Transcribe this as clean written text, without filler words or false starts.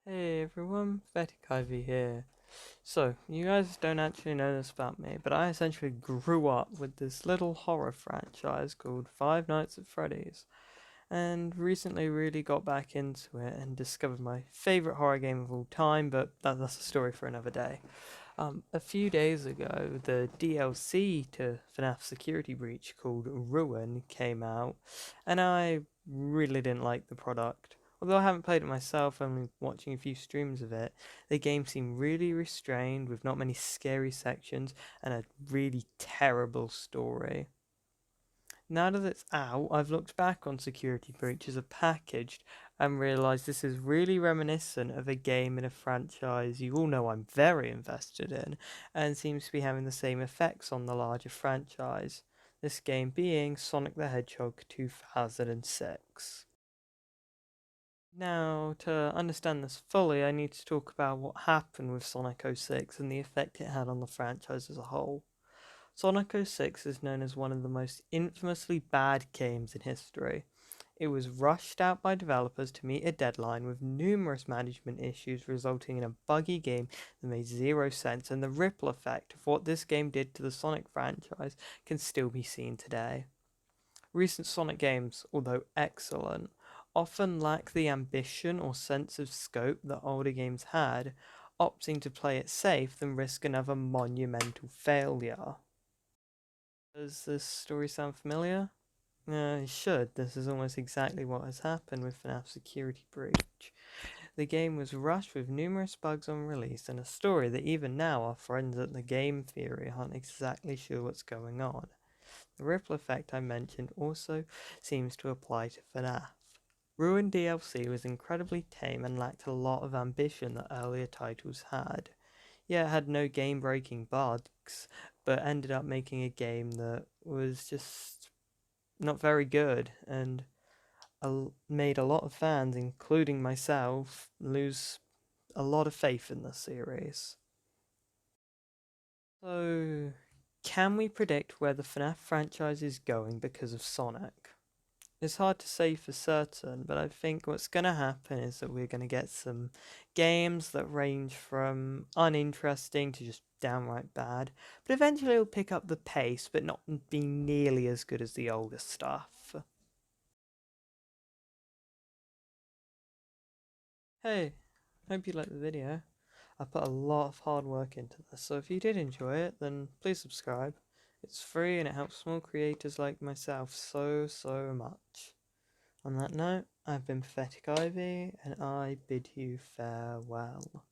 Hey everyone, Pathetic Ivy here. So, you guys don't actually know this about me, but I essentially grew up with this little horror franchise called Five Nights at Freddy's, and recently really got back into it and discovered my favourite horror game of all time, but that's a story for another day. A few days ago, the DLC to FNaF Security Breach called Ruin came out, and I really didn't like the product. Although I haven't played it myself, only watching a few streams of it, the game seemed really restrained with not many scary sections and a really terrible story. Now that it's out, I've looked back on Security Breach as a packaged and realised this is really reminiscent of a game in a franchise you all know I'm very invested in, and seems to be having the same effects on the larger franchise. This game being Sonic the Hedgehog 2006. Now, to understand this fully, I need to talk about what happened with Sonic 06 and the effect it had on the franchise as a whole. Sonic 06 is known as one of the most infamously bad games in history. It was rushed out by developers to meet a deadline with numerous management issues, resulting in a buggy game that made zero sense, and the ripple effect of what this game did to the Sonic franchise can still be seen today. Recent Sonic games, although excellent, often lack the ambition or sense of scope that older games had, opting to play it safe than risk another monumental failure. Does this story sound familiar? It should. This is almost exactly what has happened with FNaF Security Breach. The game was rushed with numerous bugs on release and a story that even now our friends at the game theory aren't exactly sure what's going on. The ripple effect I mentioned also seems to apply to FNaF. Ruin DLC was incredibly tame and lacked a lot of ambition that earlier titles had. Yeah, it had no game-breaking bugs, but ended up making a game that was just not very good and made a lot of fans, including myself, lose a lot of faith in the series. So, can we predict where the FNaF franchise is going because of Sonic? It's hard to say for certain, but I think what's going to happen is that we're going to get some games that range from uninteresting to just downright bad, but eventually it'll pick up the pace, but not be nearly as good as the older stuff. Hey, hope you liked the video. I put a lot of hard work into this, so if you did enjoy it, then please subscribe. It's free and it helps small creators like myself so much. On that note, I've been Pathetic Ivy, and I bid you farewell.